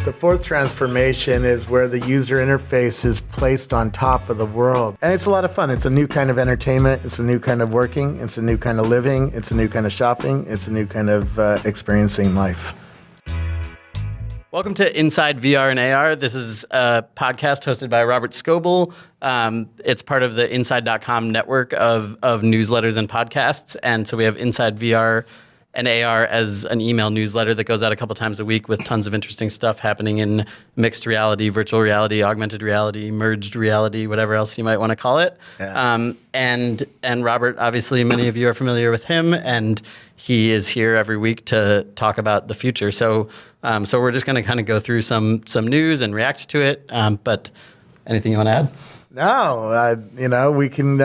The fourth transformation is where the user interface is placed on top of the world. And it's a lot of fun. It's a new kind of entertainment. It's a new kind of working. It's a new kind of living. It's a new kind of shopping. It's a new kind of experiencing life. Welcome to Inside VR and AR. This is a podcast hosted by Robert Scoble. It's part of the Inside.com network of newsletters and podcasts. And so we have Inside VR and AR as an email newsletter that goes out a couple times a week with tons of interesting stuff happening in mixed reality, virtual reality, augmented reality, merged reality, whatever else you might want to call it. Yeah. And Robert, obviously, many of you are familiar with him, and he is here every week to talk about the future. So we're just going to kind of go through some news and react to it. But anything you want to add? No, we can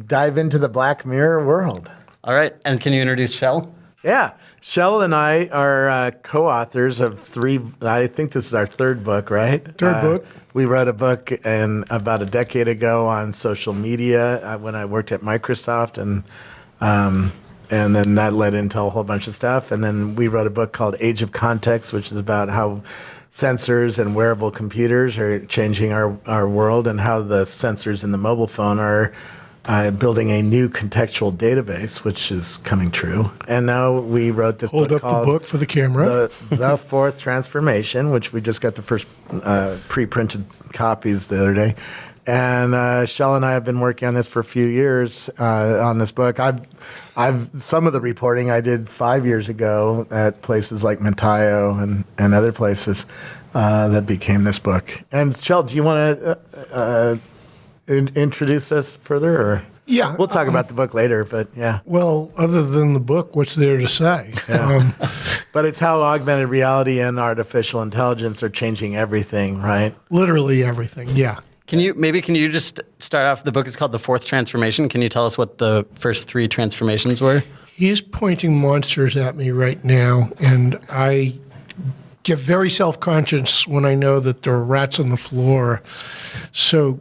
dive into the Black Mirror world. All right. And can you introduce Shel? Yeah. Shel and I are co-authors of three, I think this is our third book, right? Third book. We wrote a book about a decade ago on social media when I worked at Microsoft, and then that led into a whole bunch of stuff. And then we wrote a book called Age of Context, which is about how sensors and wearable computers are changing our world, and how the sensors in the mobile phone are building a new contextual database, which is coming true. And now we wrote this book called... Hold up the book for the camera. The Fourth Transformation, which we just got the first pre-printed copies the other day. And Shel and I have been working on this for a few years on this book. I've some of the reporting I did 5 years ago at places like Mentaio and other places that became this book. And Shel, do you want to introduce us further, or yeah, we'll talk about the book later? But yeah, well, other than the book, what's there to say? Yeah. But it's how augmented reality and artificial intelligence are changing everything, right? Literally everything. Yeah. Can you just start off? The book is called The Fourth Transformation. Can you tell us what the first three transformations were? He's pointing monsters at me right now, and I get very self-conscious when I know that there are rats on the floor. So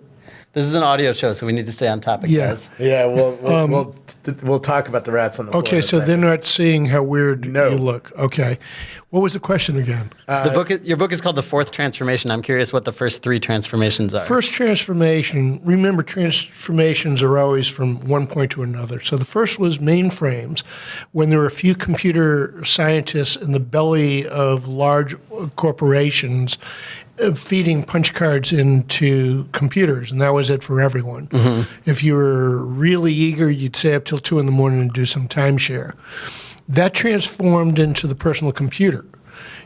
this is an audio show, so we need to stay on topic, guys. Yeah, we'll talk about the rats on the floor. Okay, so they're not seeing how weird you look. Okay. What was the question again? Your book is called The Fourth Transformation. I'm curious what the first three transformations are. First transformation, remember transformations are always from one point to another. So the first was mainframes, when there were a few computer scientists in the belly of large corporations feeding punch cards into computers, and that was it for everyone. Mm-hmm. If you were really eager, you'd stay up till 2 a.m. and do some timeshare. That transformed into the personal computer.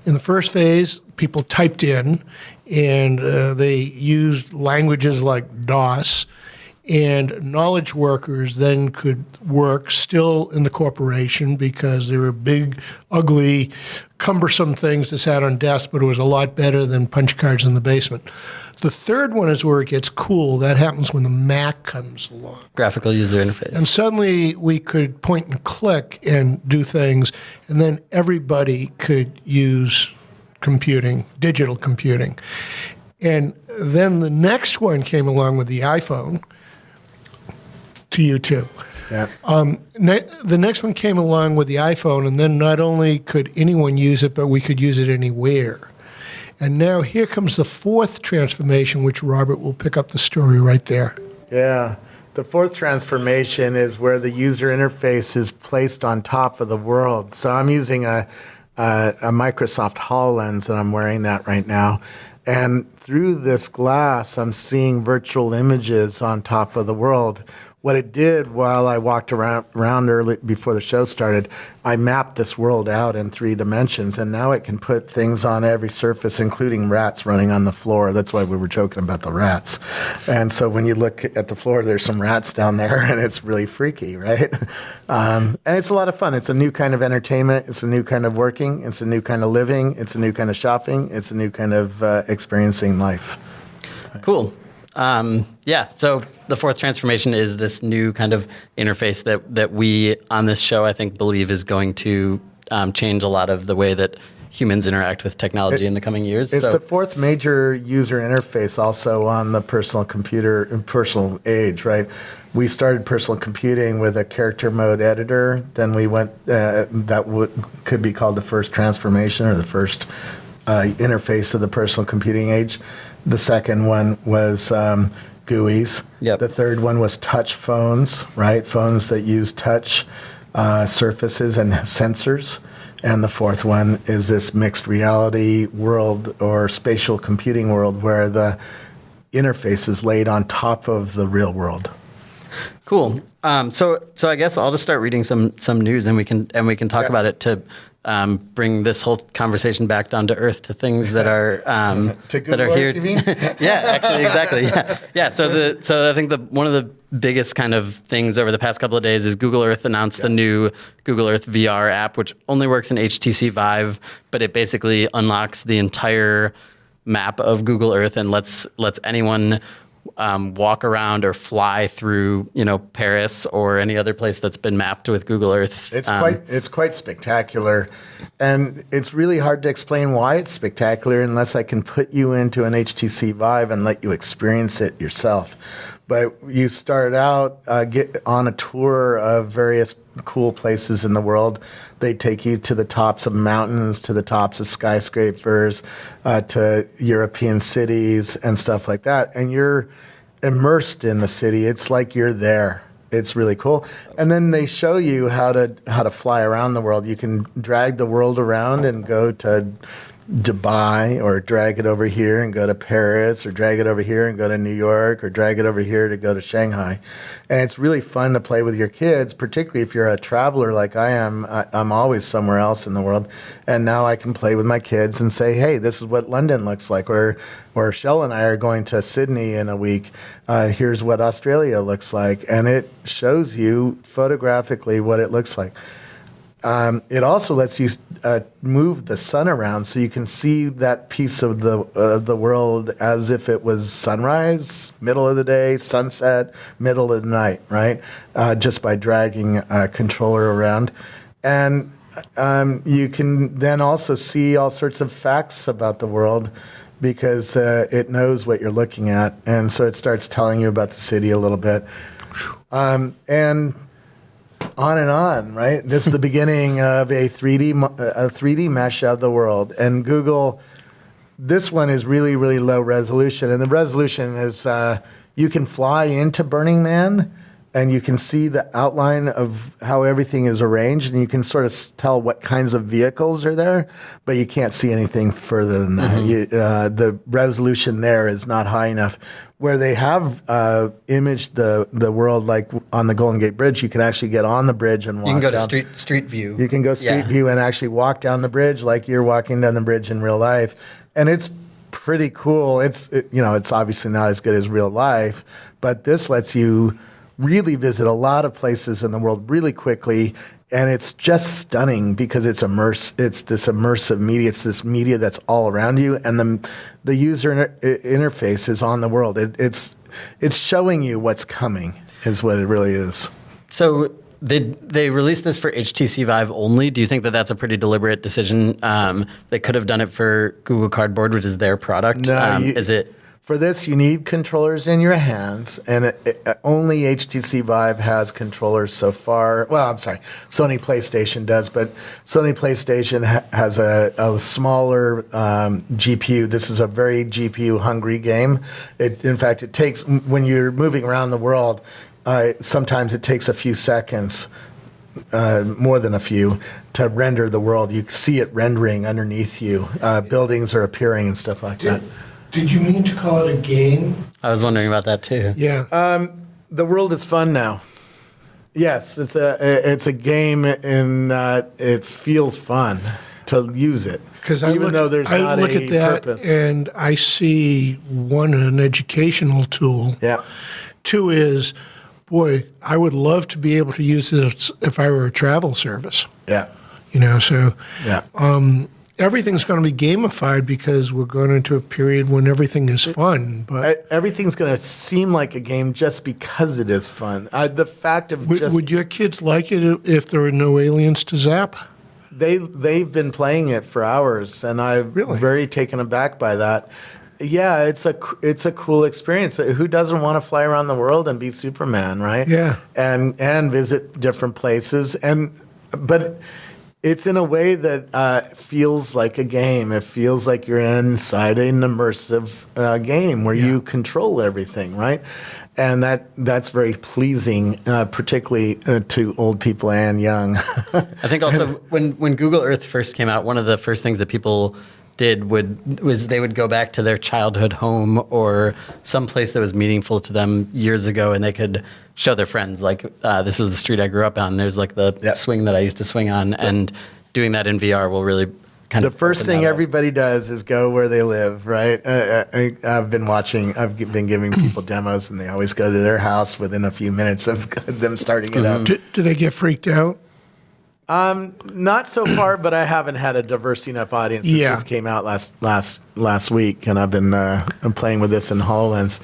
In the first phase, people typed in, and they used languages like DOS, and knowledge workers then could work still in the corporation because they were big, ugly, cumbersome things that sat on desks, but it was a lot better than punch cards in the basement. The third one is where it gets cool. That happens when the Mac comes along. Graphical user interface. And suddenly we could point and click and do things, and then everybody could use computing, digital computing. And then the next one came along with the iPhone, to you too. Yeah. The next one came along with the iPhone, and then not only could anyone use it, but we could use it anywhere. And now here comes the fourth transformation, which Robert will pick up the story right there. Yeah. The fourth transformation is where the user interface is placed on top of the world. So I'm using a Microsoft HoloLens, and I'm wearing that right now. And through this glass, I'm seeing virtual images on top of the world. What it did while I walked around early before the show started, I mapped this world out in 3 dimensions, and now it can put things on every surface, including rats running on the floor. That's why we were joking about the rats. And so when you look at the floor, there's some rats down there, and it's really freaky, right? And it's a lot of fun. It's a new kind of entertainment. It's a new kind of working. It's a new kind of living. It's a new kind of shopping. It's a new kind of experiencing life. Cool. So the fourth transformation is this new kind of interface that we on this show, I think, believe is going to change a lot of the way that humans interact with technology in the coming years. It's the fourth major user interface also on the personal computer and personal age, right? We started personal computing with a character mode editor. Then we went, could be called the first transformation or the first interface of the personal computing age. The second one was GUIs. Yep. The third one was touch phones, right? Phones that use touch surfaces and sensors. And the fourth one is this mixed reality world or spatial computing world where the interface is laid on top of the real world. Cool. So I guess I'll just start reading some news, and we can talk about it to bring this whole conversation back down to earth to things that are To that are Google here. Earth, you mean? Yeah, actually, exactly. Yeah. So I think one of the biggest kind of things over the past couple of days is Google Earth announced the new Google Earth VR app, which only works in HTC Vive, but it basically unlocks the entire map of Google Earth and lets anyone walk around or fly through, Paris or any other place that's been mapped with Google Earth. It's quite spectacular, and it's really hard to explain why it's spectacular unless I can put you into an HTC Vive and let you experience it yourself. But you start out, get on a tour of various cool places in the world. They take you to the tops of mountains, to the tops of skyscrapers, to European cities and stuff like that. And you're immersed in the city. It's like you're there. It's really cool. And then they show you how to fly around the world. You can drag the world around and go to Dubai, or drag it over here and go to Paris, or drag it over here and go to New York, or drag it over here to go to Shanghai. And it's really fun to play with your kids, particularly if you're a traveler like I am. I'm always somewhere else in the world. And now I can play with my kids and say, hey, this is what London looks like. Or Shel and I are going to Sydney in a week. Here's what Australia looks like. And it shows you photographically what it looks like. It also lets you move the sun around so you can see that piece of the world as if it was sunrise, middle of the day, sunset, middle of the night, right? Just by dragging a controller around. And you can then also see all sorts of facts about the world because it knows what you're looking at. And so it starts telling you about the city a little bit. And on, right? This is the beginning of a 3D mesh of the world. And Google, this one is really, really low resolution. And the resolution is you can fly into Burning Man, and you can see the outline of how everything is arranged, and you can sort of tell what kinds of vehicles are there, but you can't see anything further than that. The resolution there is not high enough. Where they have imaged the world, like on the Golden Gate Bridge, you can actually get on the bridge and walk. You can go down. to street view. You can go street view and actually walk down the bridge like you're walking down the bridge in real life, and it's pretty cool. It's obviously not as good as real life, but this lets you really visit a lot of places in the world really quickly. And it's just stunning because it's this immersive media. It's this media that's all around you, and the user interface is on the world. It's showing you what's coming, is what it really is. So they released this for HTC Vive only. Do you think that that's a pretty deliberate decision? They could have done it for Google Cardboard, which is their product. No, is it? For this, you need controllers in your hands, and only HTC Vive has controllers so far. Well, I'm sorry, Sony PlayStation does, but Sony PlayStation has a smaller GPU. This is a very GPU-hungry game. In fact, it takes, when you're moving around the world, sometimes it takes a few seconds, more than a few, to render the world. You see it rendering underneath you. Buildings are appearing and stuff like that. Did you mean to call it a game? I was wondering about that too. Yeah. The world is fun now. Yes, it's a game in that it feels fun to use it. Because even though there's not look a at that purpose. and I see one, an educational tool. Yeah. Two is, boy, I would love to be able to use this if I were a travel service. Yeah. So Yeah. everything's going to be gamified because we're going into a period when everything is fun. But Everything's going to seem like a game just because it is fun. The fact of would your kids like it if there were no aliens to zap? they've been playing it for hours, and I'm Really? very taken aback by that. Yeah, it's a cool experience. Who doesn't want to fly around the world and be Superman, right? Yeah. And visit different places, but It's in a way that feels like a game. It feels like you're inside an immersive game where you control everything, right? And that's very pleasing, particularly to old people and young. I think also when Google Earth first came out, one of the first things that people did was they would go back to their childhood home or some place that was meaningful to them years ago, and they could show their friends, like, this was the street I grew up on. There's like the swing that I used to swing on, and doing that in VR will really kind of... The first thing everybody does is go where they live, right? I've been giving people demos, and they always go to their house within a few minutes of them starting it up. Do they get freaked out? Not so far, but I haven't had a diverse enough audience. This came out last week, and I've been I'm playing with this in HoloLens.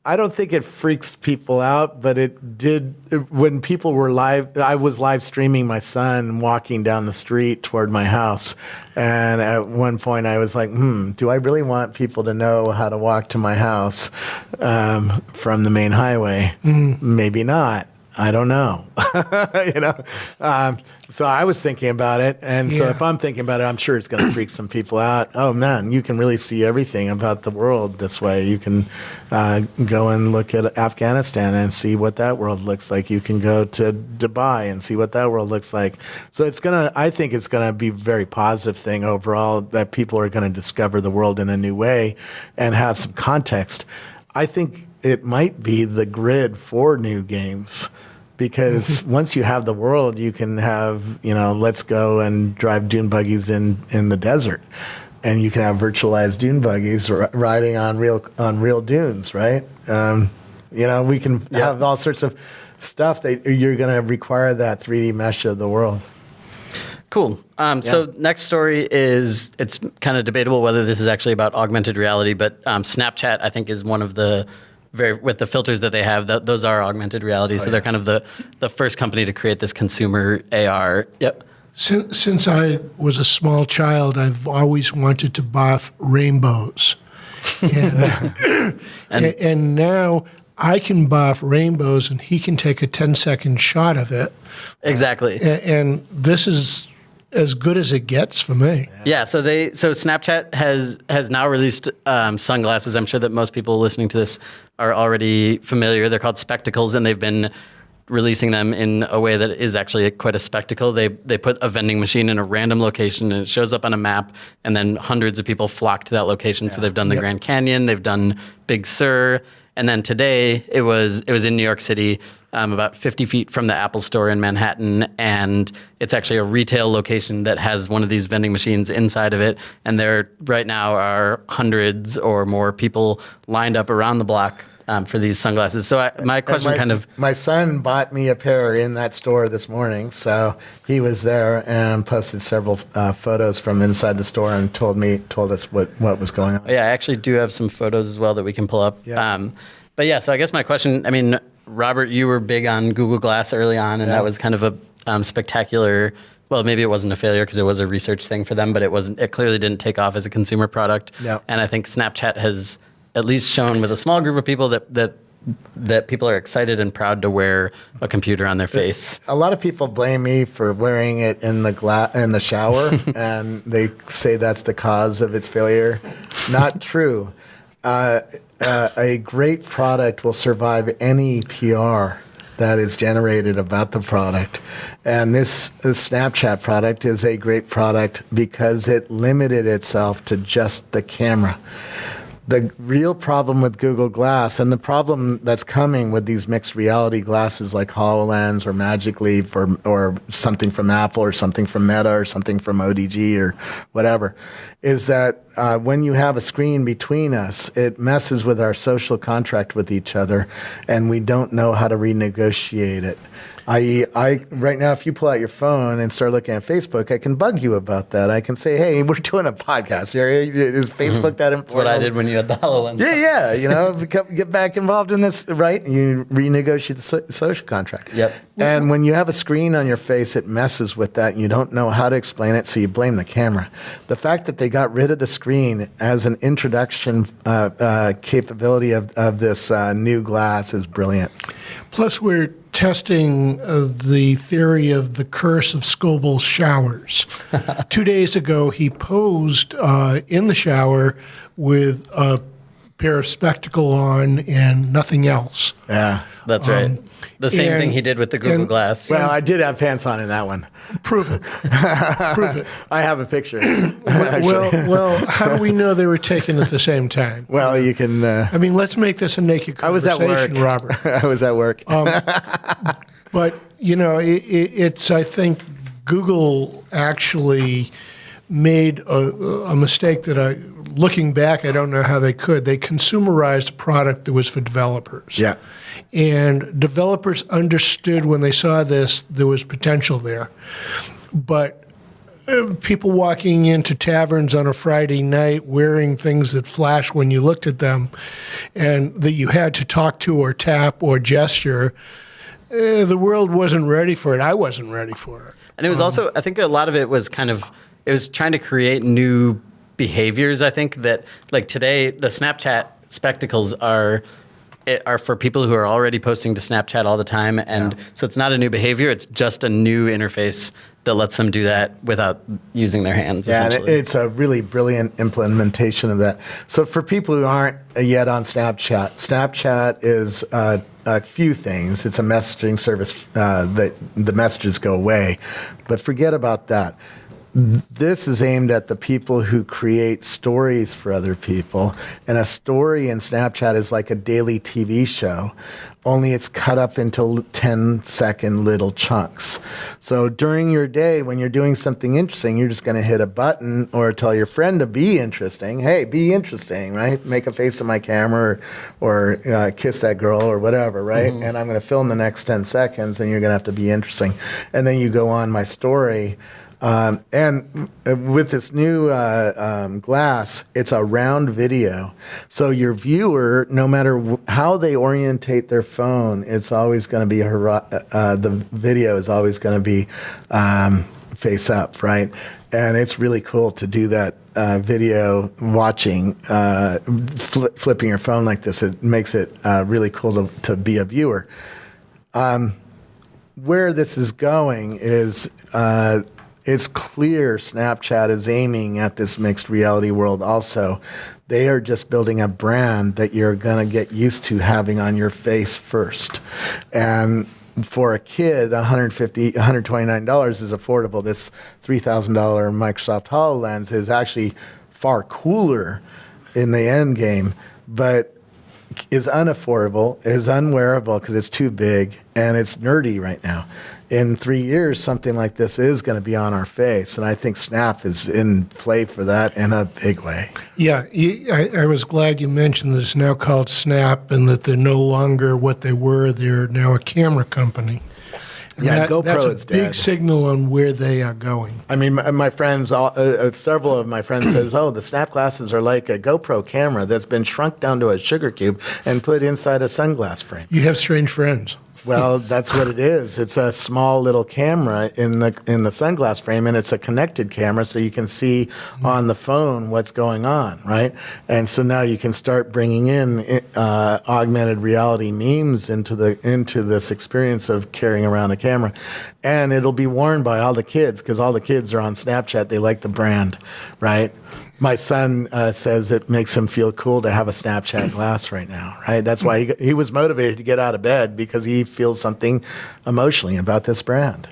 I don't think it freaks people out, but it did when people were live. I was live streaming my son walking down the street toward my house, and at one point I was like, do I really want people to know how to walk to my house from the main highway? Maybe not. I don't know. So I was thinking about it, and so if I'm thinking about it, I'm sure it's going to freak some people out. Oh man, you can really see everything about the world this way. You can go and look at Afghanistan and see what that world looks like. You can go to Dubai and see what that world looks like. So I think it's gonna be a very positive thing overall, that people are going to discover the world in a new way and have some context. I think it might be the grid for new games, because once you have the world, you can have, let's go and drive dune buggies in the desert, and you can have virtualized dune buggies riding on real dunes, right? We can have all sorts of stuff that you're going to require that 3D mesh of the world. Cool. So next story is, it's kind of debatable whether this is actually about augmented reality, but Snapchat, I think, is one of the with the filters that they have, those are augmented reality. So they're kind of the first company to create this consumer AR. Yep. Since I was a small child, I've always wanted to boff rainbows. And now I can boff rainbows, and he can take a 10-second shot of it. Exactly. And this is as good as it gets for me. Yeah. So Snapchat has now released sunglasses. I'm sure that most people listening to this are already familiar. They're called Spectacles, and they've been releasing them in a way that is actually quite a spectacle. They put a vending machine in a random location, and it shows up on a map, and then hundreds of people flock to that location. So they've done the Grand Canyon, they've done Big Sur, and then today it was in New York City, about 50 feet from the Apple Store in Manhattan, and it's actually a retail location that has one of these vending machines inside of it, and there right now are hundreds or more people lined up around the block for these sunglasses. So my question my son bought me a pair in that store this morning, so he was there and posted several photos from inside the store and told us what was going on. Yeah, I actually do have some photos as well that we can pull up. Yeah. But yeah, so I guess my question, Robert, you were big on Google Glass early on, and that was kind of a spectacular. Well, maybe it wasn't a failure because it was a research thing for them, but it clearly didn't take off as a consumer product. Yeah. And I think Snapchat has at least shown with a small group of people that people are excited and proud to wear a computer on their face. A lot of people blame me for wearing it in the shower, and they say that's the cause of its failure. Not true. A great product will survive any PR that is generated about the product. And this Snapchat product is a great product because it limited itself to just the camera. The real problem with Google Glass, and the problem that's coming with these mixed reality glasses like HoloLens or Magic Leap or something from Apple or something from Meta or something from ODG or whatever, is that when you have a screen between us, it messes with our social contract with each other, and we don't know how to renegotiate it. Right now, if you pull out your phone and start looking at Facebook, I can bug you about that. I can say, hey, we're doing a podcast here. Is Facebook that important? That's what I did when you had the HoloLens. Yeah. Get back involved in this, right? You renegotiate the social contract. Yep. And when you have a screen on your face, it messes with that, and you don't know how to explain it, so you blame the camera. The fact that they got rid of the screen as an introduction capability of this new glass is brilliant. Plus, we're testing the theory of the curse of Scoble's showers. 2 days ago, he posed in the shower with a pair of spectacles on and nothing else. Yeah. That's right. The same thing he did with the Google Glass. Well, I did have pants on in that one. Prove it. Prove it. I have a picture. Well, how do we know they were taken at the same time? Well, you can. I mean, let's make this a naked I was at conversation, work, Robert. I was at work. But, it's, I think, Google actually made a mistake that looking back, I don't know how they could. They consumerized a product that was for developers. Yeah. And developers understood when they saw this, there was potential there. But people walking into taverns on a Friday night wearing things that flash when you looked at them and that you had to talk to or tap or gesture, the world wasn't ready for it. I wasn't ready for it. And it was also, I think a lot of it was it was trying to create new behaviors. I think that, like today, the Snapchat spectacles are for people who are already posting to Snapchat all the time. And so it's not a new behavior. It's just a new interface that lets them do that without using their hands. Yeah, and essentially. it's a really brilliant implementation of that. So for people who aren't yet on Snapchat, Snapchat is a few things. It's a messaging service that the messages go away. But forget about that. This is aimed at the people who create stories for other people. And a story in Snapchat is like a daily TV show, only it's cut up into 10-second little chunks. So during your day, when you're doing something interesting, you're just going to hit a button or tell your friend to be interesting. Hey, be interesting, right? Make a face at my camera or kiss that girl or whatever, right? Mm-hmm. And I'm going to film the next 10 seconds and you're going to have to be interesting. And then you go on my story. And with this new glass, it's a round video. So your viewer, no matter how they orientate their phone, it's always going to be, the video is always going to be face up, right? And it's really cool to do that video watching, flipping your phone like this. It makes it really cool to be a viewer. Where this is going is... it's clear Snapchat is aiming at this mixed reality world also. They are just building a brand that you're going to get used to having on your face first. And for a kid, $129 is affordable. This $3,000 Microsoft HoloLens is actually far cooler in the end game, but is unaffordable, is unwearable because it's too big, and it's nerdy right now. In 3 years, something like this is going to be on our face, and I think Snap is in play for that in a big way. Yeah, I was glad you mentioned that it's now called Snap and that they're no longer what they were. They're now a camera company. And GoPro that's is a big dead. Signal on where they are going. I mean, my friends, several of my friends says, oh, the Snap glasses are like a GoPro camera that's been shrunk down to a sugar cube and put inside a sunglass frame. You have strange friends. Well, that's what it is. It's a small little camera in the sunglass frame, and it's a connected camera, so you can see on the phone what's going on, right? And so now you can start bringing in augmented reality memes into this experience of carrying around a camera, and it'll be worn by all the kids because all the kids are on Snapchat. They like the brand, right? My son says it makes him feel cool to have a Snapchat glass right now, right? That's why he was motivated to get out of bed because he feels something emotionally about this brand.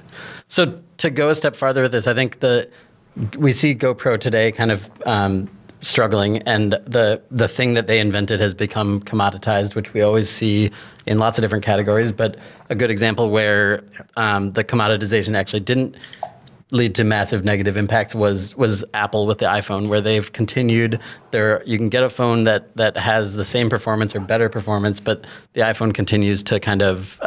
So to go a step farther with this, I think we see GoPro today kind of struggling, and the thing that they invented has become commoditized, which we always see in lots of different categories. But a good example where the commoditization actually didn't lead to massive negative impacts was Apple with the iPhone, where they've continued you can get a phone that has the same performance or better performance, but the iPhone continues to kind of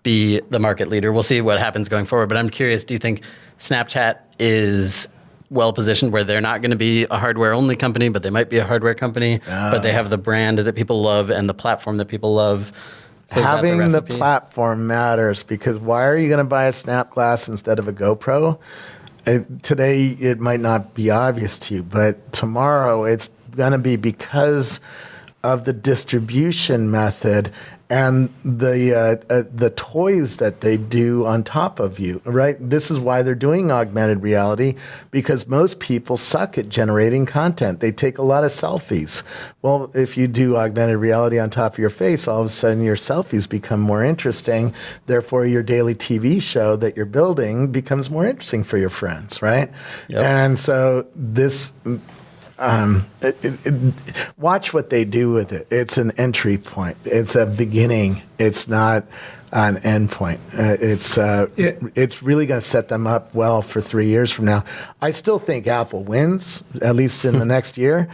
be the market leader. We'll see what happens going forward, but I'm curious, do you think Snapchat is well positioned where they're not going to be a hardware only company, but they might be a hardware company, but they have the brand that people love and the platform that people love? So having the platform matters, because why are you going to buy a Snap Glass instead of a GoPro? Today, it might not be obvious to you, but tomorrow it's going to be because of the distribution method and the toys that they do on top of you, right? This is why they're doing augmented reality, because most people suck at generating content. They take a lot of selfies. Well, if you do augmented reality on top of your face, all of a sudden your selfies become more interesting. Therefore, your daily TV show that you're building becomes more interesting for your friends, right? Yep. And so this... watch what they do with it. It's an entry point. It's a beginning. It's not an end point. It's really going to set them up well for 3 years from now. I still think Apple wins, at least in the next year.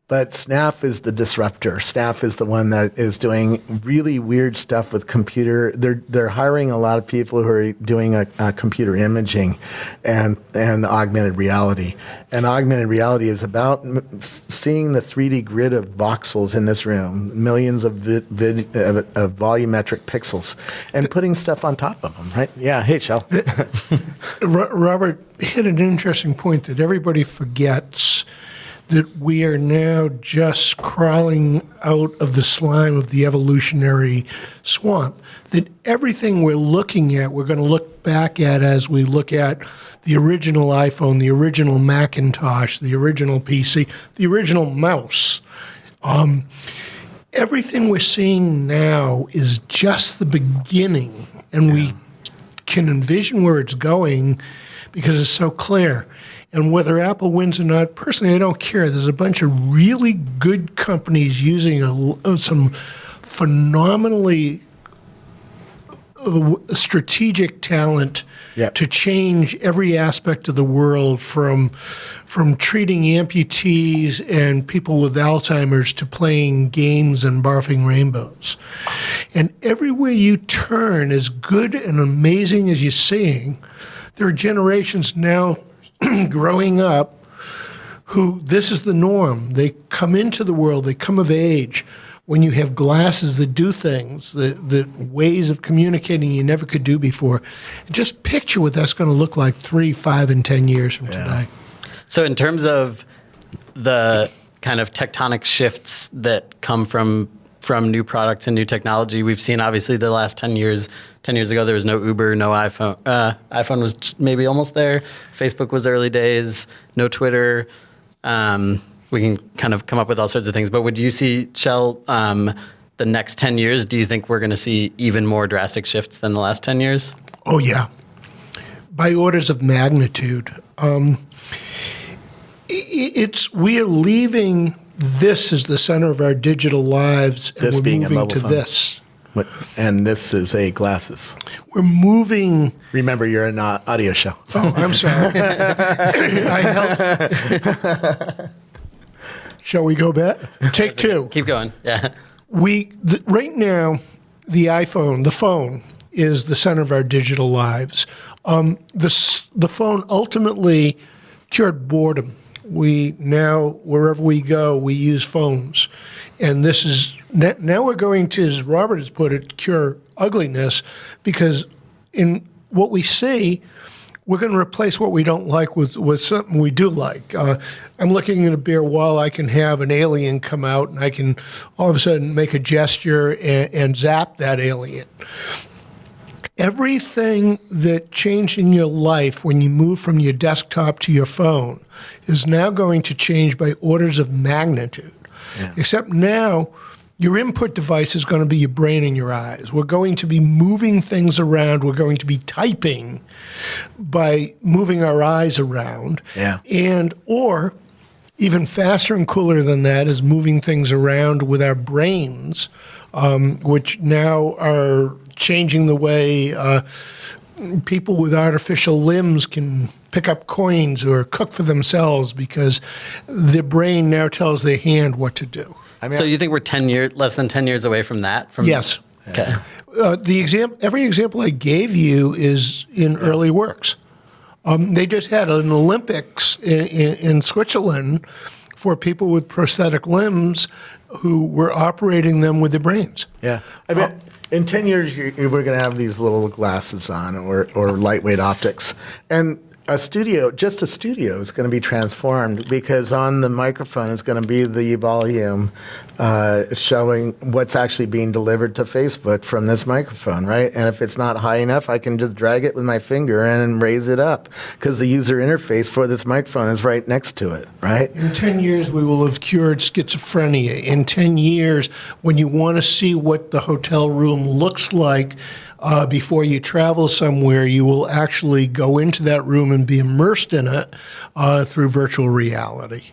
But Snap is the disruptor. Snap is the one that is doing really weird stuff with computer. They're hiring a lot of people who are doing a computer imaging and augmented reality. And augmented reality is about seeing the 3D grid of voxels in this room, millions of volumetric pixels, and putting stuff on top of them, right? Yeah. Hey, Shel. Robert hit an interesting point that everybody forgets, that we are now just crawling out of the slime of the evolutionary swamp, that everything we're looking at, we're going to look back at as we look at the original iPhone, the original Macintosh, the original PC, the original mouse. Everything we're seeing now is just the beginning, and we can envision where it's going because it's so clear. And whether Apple wins or not, personally, I don't care. There's a bunch of really good companies using some phenomenally strategic talent to change every aspect of the world, from treating amputees and people with Alzheimer's to playing games and barfing rainbows. And everywhere you turn, as good and amazing as you're seeing, there are generations now growing up who this is the norm. They come into the world, they come of age when you have glasses that do things, the ways of communicating you never could do before. And just picture what that's going to look like 3, 5, and 10 years from today. So in terms of the kind of tectonic shifts that come from new products and new technology, we've seen obviously the last 10 years. 10 years ago, there was no Uber, no iPhone. iPhone was maybe almost there. Facebook was early days, no Twitter. We can kind of come up with all sorts of things. But would you see, Shel, the next 10 years, do you think we're going to see even more drastic shifts than the last 10 years? Oh, yeah. By orders of magnitude. We are leaving this as the center of our digital lives, and This we're being a moving mobile to phone. this. And this is a glasses. We're moving. Remember, you're an audio show. Oh, I'm sorry. Shall we go back? Take two. Keep going. Yeah. Right now, the iPhone, the phone, is the center of our digital lives. The phone ultimately cured boredom. We now, wherever we go, we use phones. And this is, now we're going to, as Robert has put it, cure ugliness, because in what we see, we're going to replace what we don't like with something we do like. I'm looking at a bare wall. I can have an alien come out, and I can all of a sudden make a gesture and zap that alien. Everything that changed in your life when you move from your desktop to your phone is now going to change by orders of magnitude. Yeah. Except now, your input device is going to be your brain and your eyes. We're going to be moving things around. We're going to be typing by moving our eyes around. Yeah. Or even faster and cooler than that is moving things around with our brains, which now are changing the way people with artificial limbs can pick up coins or cook for themselves because their brain now tells their hand what to do. So you think we're less than 10 years away from that? Yes. Okay. Every example I gave you is in early works. They just had an Olympics in Switzerland for people with prosthetic limbs who were operating them with their brains. Yeah. I mean, in 10 years, we're going to have these little glasses on or lightweight optics. And just a studio is going to be transformed because on the microphone is going to be the volume showing what's actually being delivered to Facebook from this microphone, right? And if it's not high enough, I can just drag it with my finger and raise it up because the user interface for this microphone is right next to it, right? In 10 years, we will have cured schizophrenia. In 10 years, when you want to see what the hotel room looks like, before you travel somewhere, you will actually go into that room and be immersed in it through virtual reality.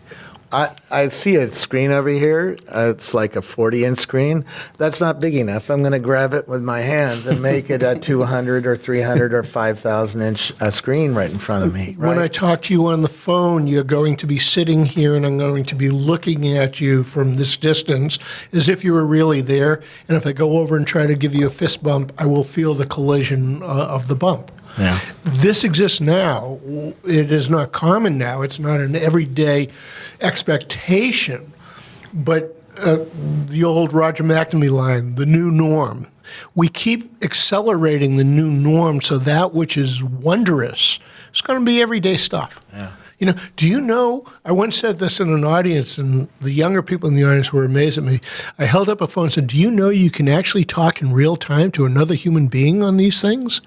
I see a screen over here. It's like a 40-inch screen. That's not big enough. I'm going to grab it with my hands and make it a 200 or 300 or 5,000-inch screen right in front of me. Right? When I talk to you on the phone, you're going to be sitting here and I'm going to be looking at you from this distance as if you were really there. And if I go over and try to give you a fist bump, I will feel the collision of the bump. Yeah. This exists now. It is not common now. It's not an everyday expectation. But the old Roger McNamee line, the new norm. We keep accelerating the new norm, so that which is wondrous is going to be everyday stuff. Yeah. You know, do you know, I once said this in an audience, and the younger people in the audience were amazed at me. I held up a phone and said, do you know you can actually talk in real time to another human being on these things?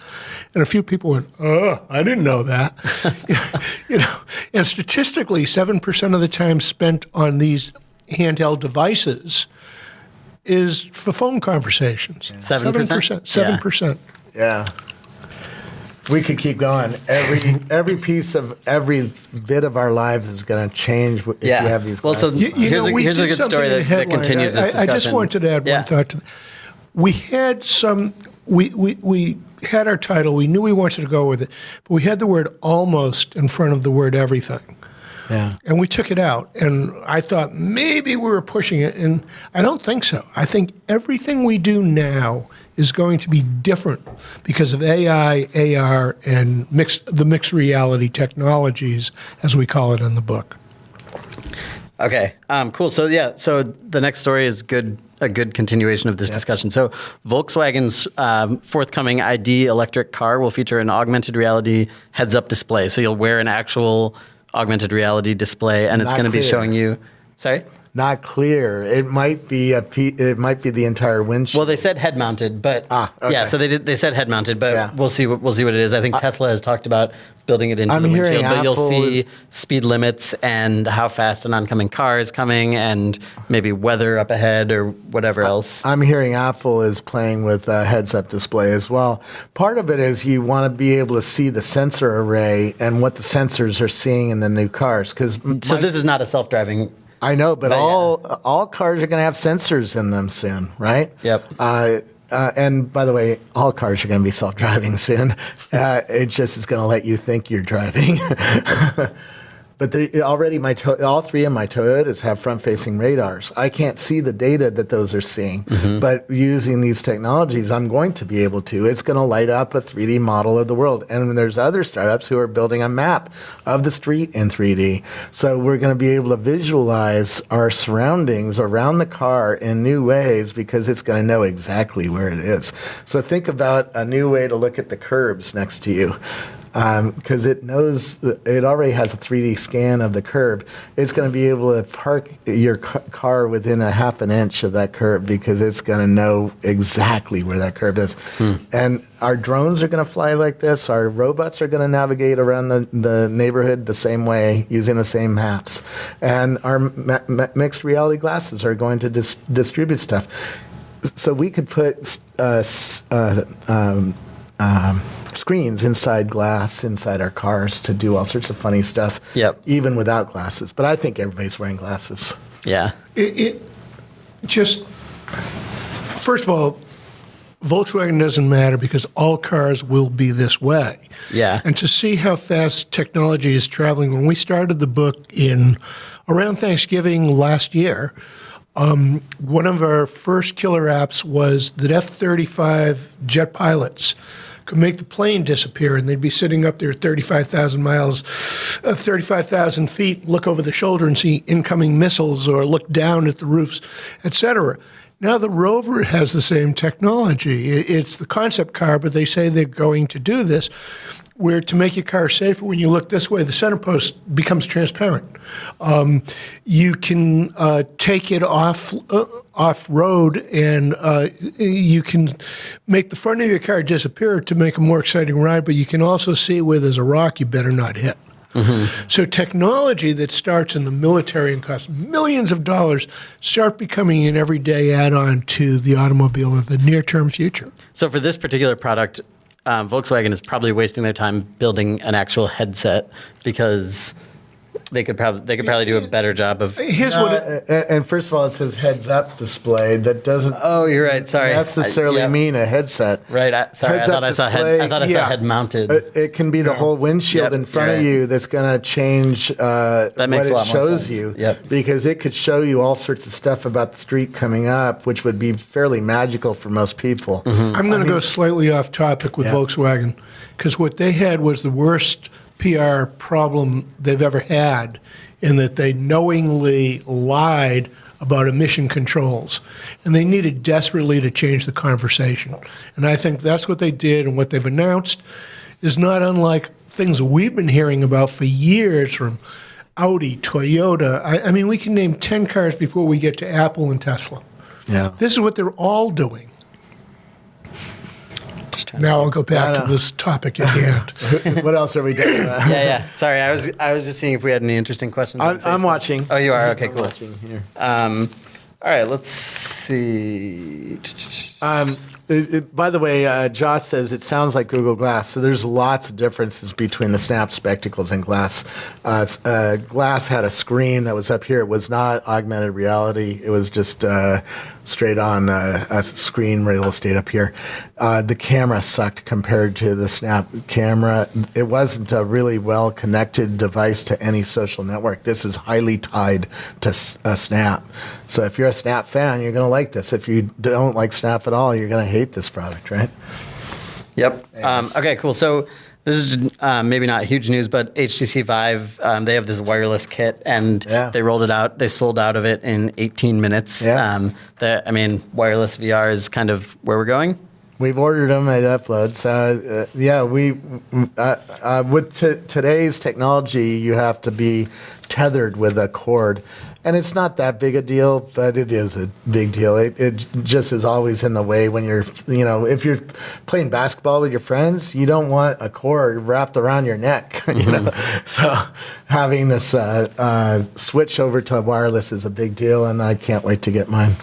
And a few people went, oh, I didn't know that. You know, and statistically, 7% of the time spent on these handheld devices is for phone conversations. 7%? 7%. Yeah. We could keep going. Every bit of our lives is going to change if you have these classes. Well, so here's a good story that continues this discussion. I just wanted to add one thought to that. We had we had our title. We knew we wanted to go with it, but we had the word almost in front of the word everything. Yeah. And we took it out, and I thought maybe we were pushing it, and I don't think so. I think everything we do now is going to be different because of AI, AR, and the mixed reality technologies, as we call it in the book. Okay, cool. So so the next story is a good continuation of this discussion. So Volkswagen's forthcoming ID electric car will feature an augmented reality heads-up display. So you'll wear an actual augmented reality display, and it's going to be showing you. Sorry. Not clear. It might be the entire windshield. Well, they said head mounted, but okay. yeah. So they said head mounted, but we'll see what it is. I think Tesla has talked about building it into the windshield, but you'll see speed limits and how fast an oncoming car is coming, and maybe weather up ahead or whatever else. I'm hearing Apple is playing with a heads-up display as well. Part of it is you want to be able to see the sensor array and what the sensors are seeing in the new cars. So this is not a self-driving. I know, but all cars are going to have sensors in them soon, right? Yep. And by the way, all cars are going to be self-driving soon. It just is going to let you think you're driving. But all three of my Toyotas have front-facing radars. I can't see the data that those are seeing, but using these technologies, I'm going to be able to. It's going to light up a 3D model of the world. And there's other startups who are building a map of the street in 3D. So we're going to be able to visualize our surroundings around the car in new ways because it's going to know exactly where it is. So think about a new way to look at the curbs next to you. Because it knows, it already has a 3D scan of the curb. It's going to be able to park your car within a half an inch of that curb because it's going to know exactly where that curb is. And our drones are going to fly like this. Our robots are going to navigate around the neighborhood the same way using the same maps. And our mixed reality glasses are going to distribute stuff. So we could put screens inside glass inside our cars to do all sorts of funny stuff, even without glasses. But I think everybody's wearing glasses. Yeah. It just, first of all, Volkswagen doesn't matter because all cars will be this way. Yeah. And to see how fast technology is traveling, when we started the book in around Thanksgiving last year, one of our first killer apps was that F-35 jet pilots could make the plane disappear, and they'd be sitting up there at 35,000 feet, look over the shoulder and see incoming missiles, or look down at the roofs, et cetera. Now the Rover has the same technology. It's the concept car, but they say they're going to do this. where to make your car safer, when you look this way, the center post becomes transparent. You can take it off road, and you can make the front of your car disappear to make a more exciting ride. But you can also see where there's a rock you better not hit. So technology that starts in the military and costs millions of dollars start becoming an everyday add-on to the automobile in the near-term future. So for this particular product, Volkswagen is probably wasting their time building an actual headset because they could probably do a better job of. Here's and first of all, it says heads-up display. That doesn't. Oh, you're right. Sorry. Necessarily mean a headset. Right. I thought I saw head-mounted. It can be the whole windshield in front of you that's going to change that makes what it shows more sense. you. Yep. Because it could show you all sorts of stuff about the street coming up, which would be fairly magical for most people. I'm going to go slightly off topic with Volkswagen, because what they had was the worst PR problem they've ever had, in that they knowingly lied about emission controls. And they needed desperately to change the conversation. And I think that's what they did, and what they've announced is not unlike things we've been hearing about for years from Audi, Toyota. I mean, we can name 10 cars before we get to Apple and Tesla. Yeah. This is what they're all doing. Now I'll go back to this topic at hand. What else are we doing? Yeah. Sorry, I was just seeing if we had any interesting questions. I'm watching. Oh, you are? Okay, I'm cool. watching here. All right, let's see. By the way, Josh says it sounds like Google Glass. So there's lots of differences between the Snap spectacles and Glass. Glass had a screen that was up here. It was not augmented reality. It was just straight on a screen real estate up here. The camera sucked compared to the Snap camera. It wasn't a really well-connected device to any social network. This is highly tied to Snap. So if you're a Snap fan, you're going to like this. If you don't like Snap at all, you're going to hate this product, right? Yep. Okay, cool. So this is maybe not huge news, but HTC Vive, they have this wireless kit, and they rolled it out. They sold out of it in 18 minutes. Yeah. Wireless VR is kind of where we're going. We've ordered them at Uploads. With today's technology, you have to be tethered with a cord. And it's not that big a deal, but it is a big deal. It just is always in the way when you're, if you're playing basketball with your friends, you don't want a cord wrapped around your neck, So having this switch over to wireless is a big deal, and I can't wait to get mine.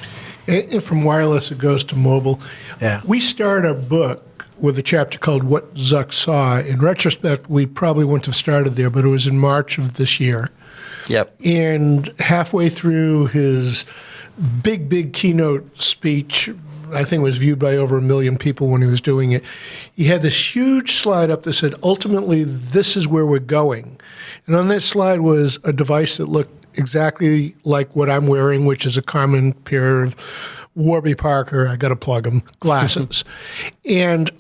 And from wireless, it goes to mobile. Yeah. We start our book with a chapter called What Zuck Saw. In retrospect, we probably wouldn't have started there, but it was in March of this year. Yep. And halfway through his big keynote speech, I think it was viewed by over 1 million people when he was doing it, he had this huge slide up that said, ultimately, this is where we're going. And on that slide was a device that looked exactly like what I'm wearing, which is a common pair of Warby Parker, I got to plug them, glasses. And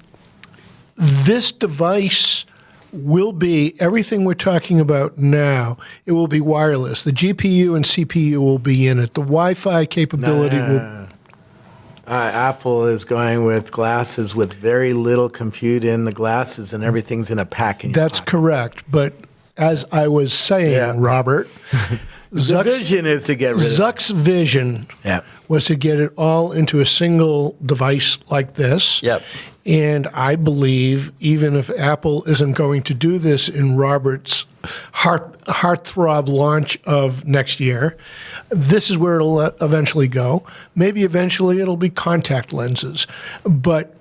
this device will be everything we're talking about now. It will be wireless. The GPU and CPU will be in it. The Wi-Fi capability will. Apple is going with glasses with very little compute in the glasses, and everything's in a pack in your That's pocket. correct. But as I was saying, Robert, the vision is to get rid of Zuck's vision was to get it all into a single device like this. Yep. And I believe even if Apple isn't going to do this in Robert's heartthrob launch of next year, this is where it'll eventually go. Maybe eventually it'll be contact lenses. But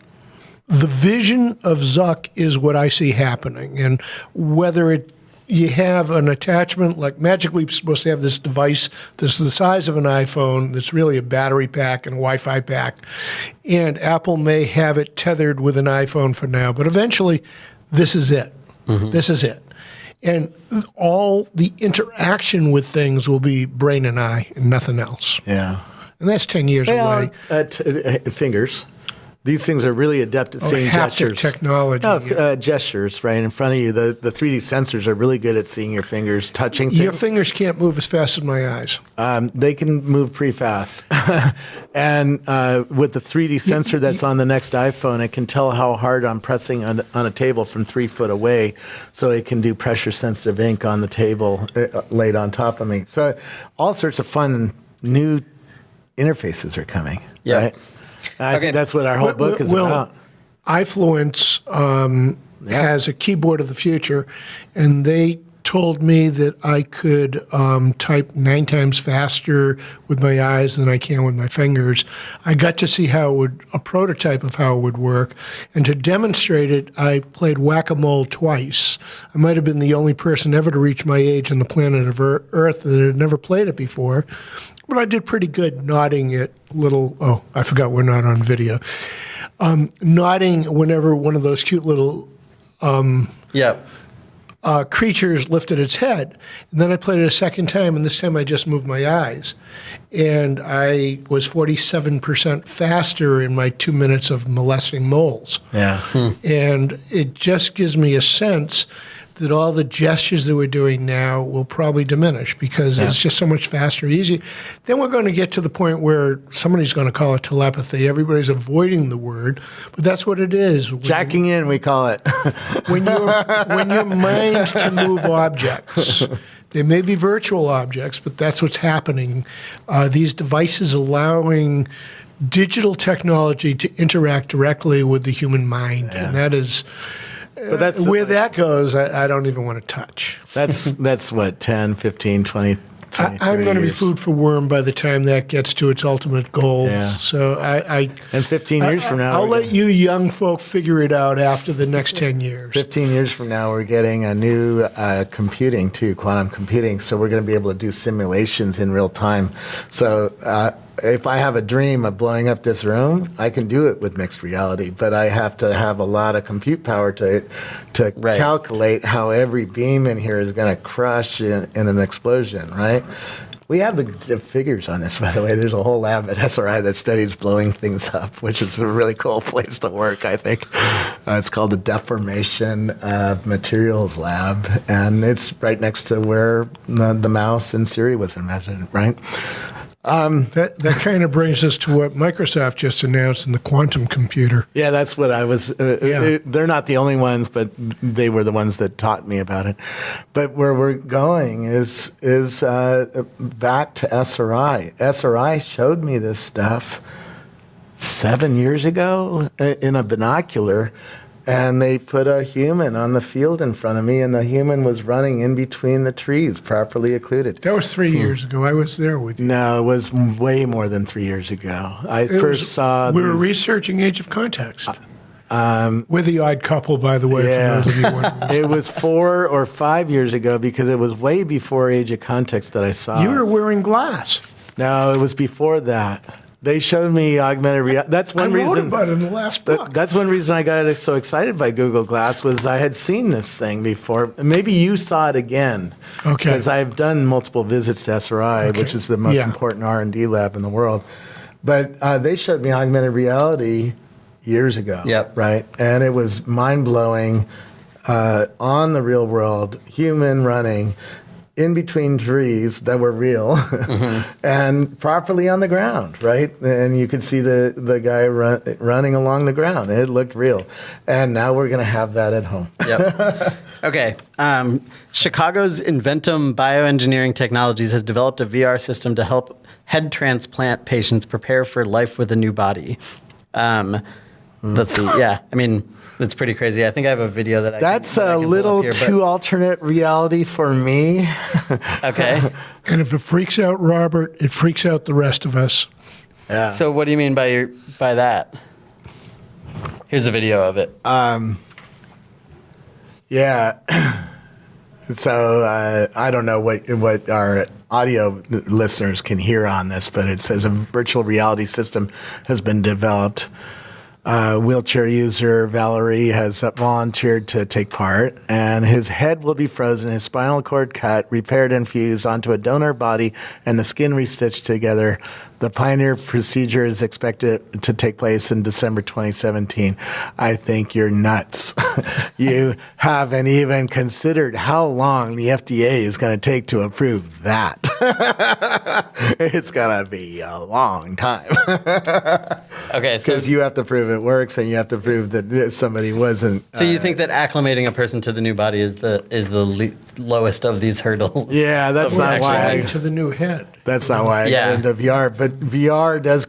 the vision of Zuck is what I see happening. And whether you have an attachment, like Magic Leap's supposed to have this device that's the size of an iPhone, that's really a battery pack and a Wi-Fi pack, and Apple may have it tethered with an iPhone for now, but eventually this is it. Mm-hmm. This is it. And all the interaction with things will be brain and eye and nothing else. Yeah. And that's 10 years away. Fingers. These things are really adept at seeing haptic gestures. technology. No, gestures right in front of you. The 3D sensors are really good at seeing your fingers touching things. Your fingers can't move as fast as my eyes. They can move pretty fast. And with the 3D sensor that's on the next iPhone, it can tell how hard I'm pressing on a table from 3 foot away, so it can do pressure-sensitive ink on the table laid on top of me. So all sorts of fun new interfaces are coming. Yeah. Right? I think that's what our whole book is about. iFluence has a keyboard of the future, and they told me that I could type 9 times faster with my eyes than I can with my fingers. I got to see a prototype of how it would work, and to demonstrate it, I played whack-a-mole twice. I might have been the only person ever to reach my age on the planet of Earth that had never played it before. But I did pretty good nodding at I forgot we're not on video. Nodding whenever one of those cute little creatures lifted its head. And then I played it a second time, and this time I just moved my eyes. And I was 47% faster in my 2 minutes of molesting moles. Yeah. And it just gives me a sense that all the gestures that we're doing now will probably diminish because it's just so much faster, easier. Then we're going to get to the point where somebody's going to call it telepathy. Everybody's avoiding the word, but that's what it is. Jacking in, we call it. When your mind can move objects. They may be virtual objects, but that's what's happening. These devices allowing digital technology to interact directly with the human mind, and that is... But that's where that goes, I don't even want to touch. That's what, 10, 15, 20, 23 I'm going to be years. food for worm by the time that gets to its ultimate goal. Yeah. So And 15 years from now, I'll let you young folk figure it out after the next 10 years. 15 years from now, we're getting a new computing too, quantum computing. So we're going to be able to do simulations in real time. So if I have a dream of blowing up this room, I can do it with mixed reality, but I have to have a lot of compute power to calculate how every beam in here is going to crush in an explosion, right? We have the figures on this, by the way. There's a whole lab at SRI that studies blowing things up, which is a really cool place to work, I think. It's called the Deformation of Materials Lab, and it's right next to where the mouse in Siri was invented, right? That kind of brings us to what Microsoft just announced in the quantum computer. Yeah, that's what I was. They're not the only ones, but they were the ones that taught me about it. But where we're going is back to SRI. SRI showed me this stuff 7 years ago in a binocular. And they put a human on the field in front of me, and the human was running in between the trees, properly occluded. That was 3 years ago. I was there with you. No, it was way more than 3 years ago. I first saw. We were researching Age of Context. We're the odd couple, by the way, for those of you wondering. It was 4 or 5 years ago because it was way before Age of Context that I saw. You were wearing glass. No, it was before that. They showed me augmented reality. That's one reason. I wrote about it in the last book. That's one reason I got so excited by Google Glass was I had seen this thing before. Maybe you saw it again. Okay. Because I've done multiple visits to SRI, which is the most important R&D lab in the world. But they showed me augmented reality years ago. Yep. Right? And it was mind-blowing on the real world, human running in between trees that were real and properly on the ground, right? And you could see the guy running along the ground. It looked real. And now we're going to have that at home. Yep. Okay. Chicago's Inventum Bioengineering Technologies has developed a VR system to help head transplant patients prepare for life with a new body. Let's see. Yeah. I mean, that's pretty crazy. I think I have a video that That's a little too alternate reality for me. Okay. And if it freaks out Robert, it freaks out the rest of us. Yeah. So what do you mean by that? Here's a video of it. Yeah. So I don't know what our audio listeners can hear on this, but it says a virtual reality system has been developed. Wheelchair user Valerie has volunteered to take part, and his head will be frozen, his spinal cord cut, repaired and fused onto a donor body, and the skin restitched together. The Pioneer procedure is expected to take place in December 2017. I think you're nuts. You haven't even considered how long the FDA is going to take to approve that. It's going to be a long time. Okay, so Because you have to prove it works, and you have to prove that somebody wasn't. so you think that acclimating a person to the new body is the lowest of these hurdles? Yeah, that's of not actually why having- Adding to the new head. That's not why I Yeah. got into VR, but VR does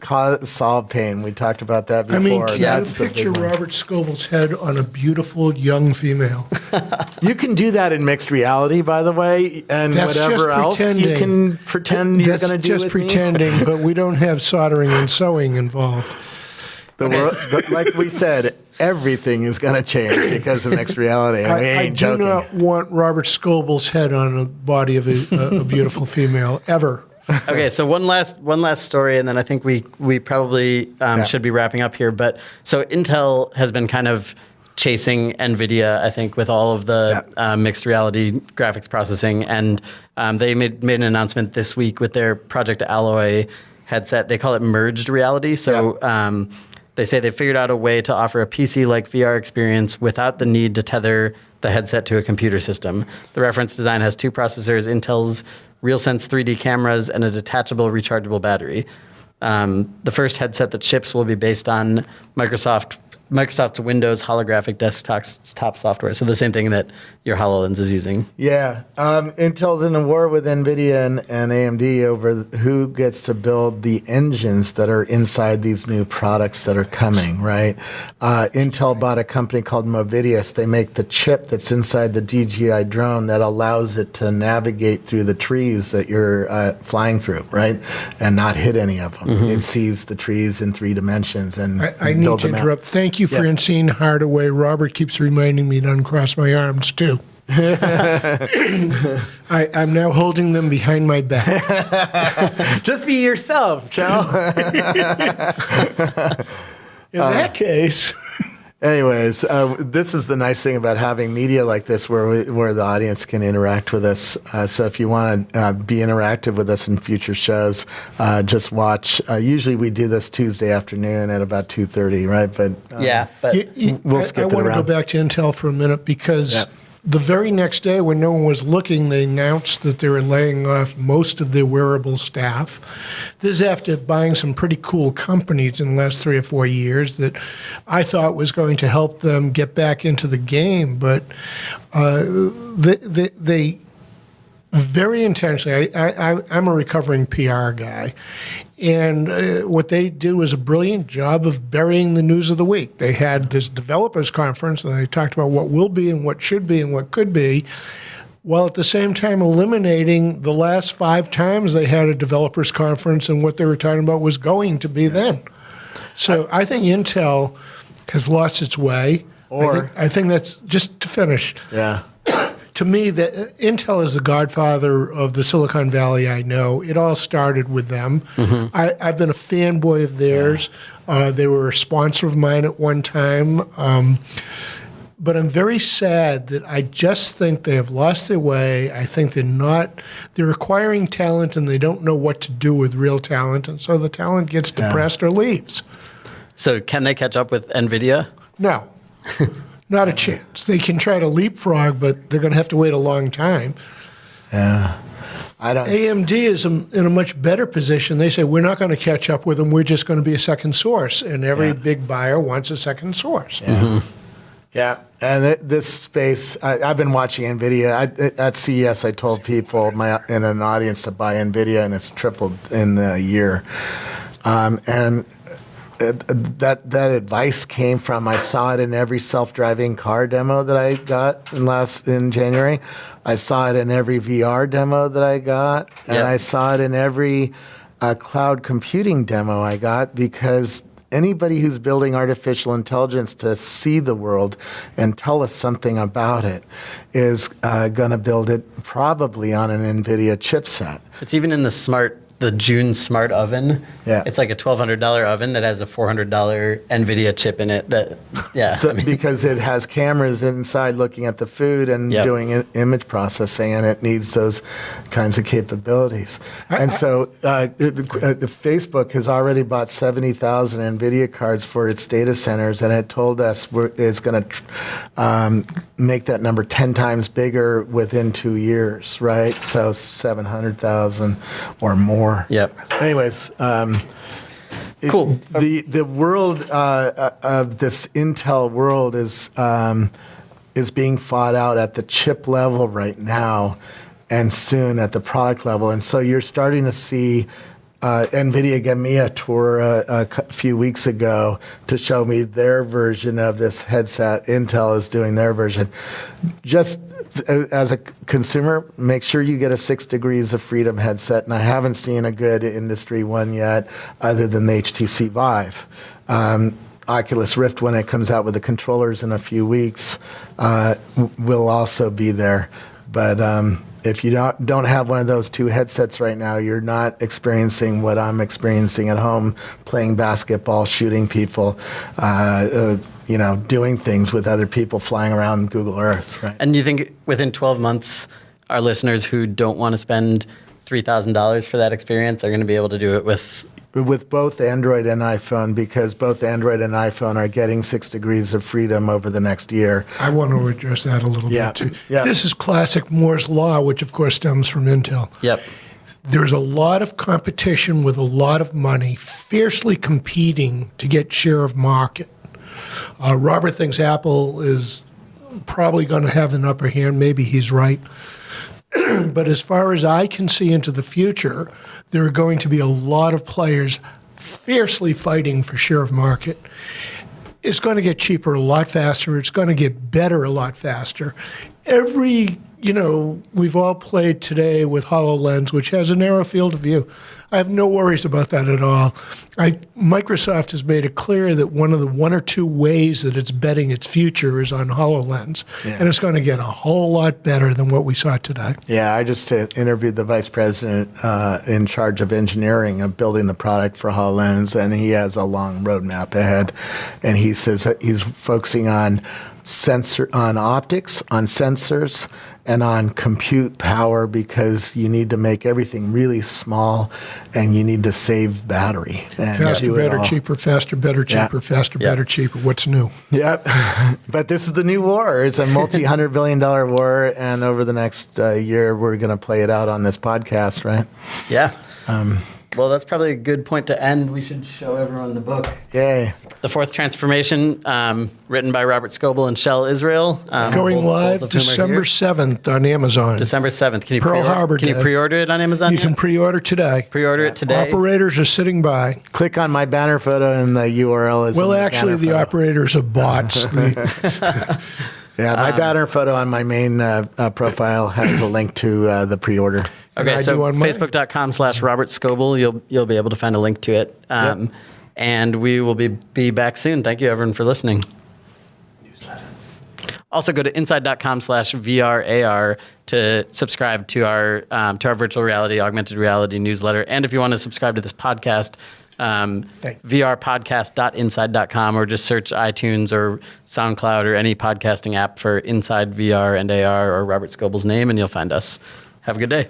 solve pain. We talked about that before. I mean, can That's you the picture big one. Robert Scoble's head on a beautiful young female? You can do that in mixed reality, by the way, and That's whatever just else you pretending. can pretend you're That's going to do just with me. pretending, but we don't have soldering and sewing involved. Like we said, everything is going to change because of mixed reality. And we I ain't do joking. not want Robert Scoble's head on the body of a beautiful female, ever. Okay, so one last story, and then I think we probably should be wrapping up here. But so Intel has been kind of chasing NVIDIA, I think, with all of the mixed reality graphics processing, and they made an announcement this week with their Project Alloy headset. They call it merged reality. So they say they figured out a way to offer a PC-like VR experience without the need to tether the headset to a computer system. The reference design has two processors, Intel's RealSense 3D cameras, and a detachable rechargeable battery. The first headset that ships will be based on Microsoft's Windows holographic desktop software. So the same thing that your HoloLens is using. Yeah. Intel's in a war with NVIDIA and AMD over who gets to build the engines that are inside these new products that are coming, right? Intel bought a company called Movidius. They make the chip that's inside the DJI drone that allows it to navigate through the trees that you're flying through, right? And not hit any of them. It sees the trees in 3 dimensions and I need builds to them out. interrupt. Thank you, Yeah. Francine Hardaway. Robert keeps reminding me to uncross my arms, too. I'm now holding them behind my back. Just be yourself, Shel. In that case, Anyways, this is the nice thing about having media like this where the audience can interact with us. So if you want to be interactive with us in future shows, just watch. Usually we do this Tuesday afternoon at about 2:30, right? But we'll skip I it want to go around. back to Intel for a minute because Yeah. the very next day when no one was looking, they announced that they were laying off most of their wearable staff. This is after buying some pretty cool companies in the last 3 or 4 years that I thought was going to help them get back into the game. But they very intentionally, I'm a recovering PR guy, and what they did was a brilliant job of burying the news of the week. They had this developers conference, and they talked about what will be and what should be and what could be, while at the same time eliminating the last 5 times they had a developers conference and what they were talking about was going to be then. So I think Intel has lost its way. I think that's, just to finish, Yeah. to me, that Intel is the godfather of the Silicon Valley I know. It all started with them. I've been a fanboy of theirs. They were a sponsor of mine at one time. But I'm very sad that I just think they have lost their way. I think they're acquiring talent and they don't know what to do with real talent. And so the talent gets depressed or leaves. So can they catch up with NVIDIA? No. Not a chance. They can try to leapfrog, but they're going to have to wait a long time. Yeah. I don't. AMD is in a much better position. They say, we're not going to catch up with them. We're just going to be a second source. And every big buyer wants a second source. Yeah. Yeah, and this space, I've been watching NVIDIA. At CES, I told people in an audience to buy NVIDIA, and it's tripled in a year. And that advice came from, I saw it in every self-driving car demo that I got in January. I saw it in every VR demo that I got, and I saw it in every cloud computing demo I got, because anybody who's building artificial intelligence to see the world and tell us something about it is going to build it probably on an NVIDIA chipset. It's even in the smart the June Smart Oven. Yeah. It's like a $1,200 oven that has a $400 NVIDIA chip in it. Because it has cameras inside looking at the food and Yep. doing image processing, and it needs those kinds of capabilities. And so Facebook has already bought 70,000 NVIDIA cards for its data centers, and it told us it's going to make that number 10 times bigger within 2 years, right? So 700,000 or more. Yep. Anyways, Cool. The world of this Intel world is being fought out at the chip level right now, and soon at the product level. And so you're starting to see. NVIDIA gave me a tour a few weeks ago to show me their version of this headset. Intel is doing their version. Just as a consumer, make sure you get a 6 Degrees of Freedom headset. And I haven't seen a good industry one yet other than the HTC Vive. Oculus Rift, when it comes out with the controllers in a few weeks, will also be there. But if you don't have one of those two headsets right now, you're not experiencing what I'm experiencing at home, playing basketball, shooting people, doing things with other people, flying around Google Earth. Right? And you think within 12 months, our listeners who don't want to spend $3,000 for that experience are going to be able to do it with both Android and iPhone, because both Android and iPhone are getting 6 Degrees of Freedom over the next year. I want to address that a little bit too. Yeah. This is classic Moore's Law, which of course stems from Intel. Yep. There's a lot of competition with a lot of money, fiercely competing to get share of market. Robert thinks Apple is probably going to have an upper hand. Maybe he's right. But as far as I can see into the future, there are going to be a lot of players fiercely fighting for share of market. It's going to get cheaper a lot faster. It's going to get better a lot faster. We've all played today with HoloLens, which has a narrow field of view. I have no worries about that at all. Microsoft has made it clear that one of the one or two ways that it's betting its future is on HoloLens, and it's going to get a whole lot better than what we saw today. Yeah, I just interviewed the vice president in charge of engineering of building the product for HoloLens, and he has a long roadmap ahead. And he says that he's focusing on optics, on sensors, and on compute power, because you need to make everything really small and you need to save battery. And Faster, better, cheaper, faster, better, cheaper, faster, better, cheaper. What's new? Yep. But this is the new war. It's a multi-$100 billion war, and over the next year, we're going to play it out on this podcast, right? Yeah. Well, that's probably a good point to end. We should show everyone the book. Yay. The Fourth Transformation, written by Robert Scoble and Shel Israel. Going live December 7th on Amazon. December 7th. Can you Pearl Harbor Can you Day. pre-order it on Amazon? You can pre-order today. Pre-order it today. Operators are sitting by. Click on my banner photo, and the URL is. Well, in the actually, banner the photo. operators are bots. Yeah, my banner photo on my main profile has a link to the pre-order. Okay, I so do on mine. Facebook.com/Robert Scoble, you'll be able to find a link to it. And we will be back soon. Thank you, everyone, for listening. Also, go to inside.com/VRAR to subscribe to our virtual reality, augmented reality newsletter. And if you want to subscribe to this podcast, vrpodcast.inside.com, or just search iTunes or SoundCloud or any podcasting app for Inside VR and AR or Robert Scoble's name, and you'll find us. Have a good day.